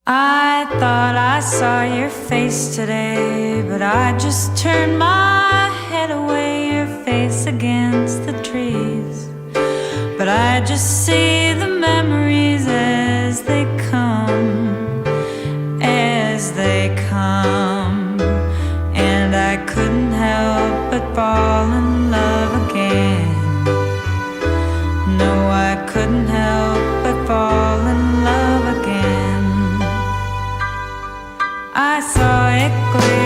I thought I saw your face today, but I just turned my head away, your face against the trees. But I just see the memories as they come, as they come. And I couldn't help but fall in love again. No, I couldn't help but fall in love again. I saw it clear.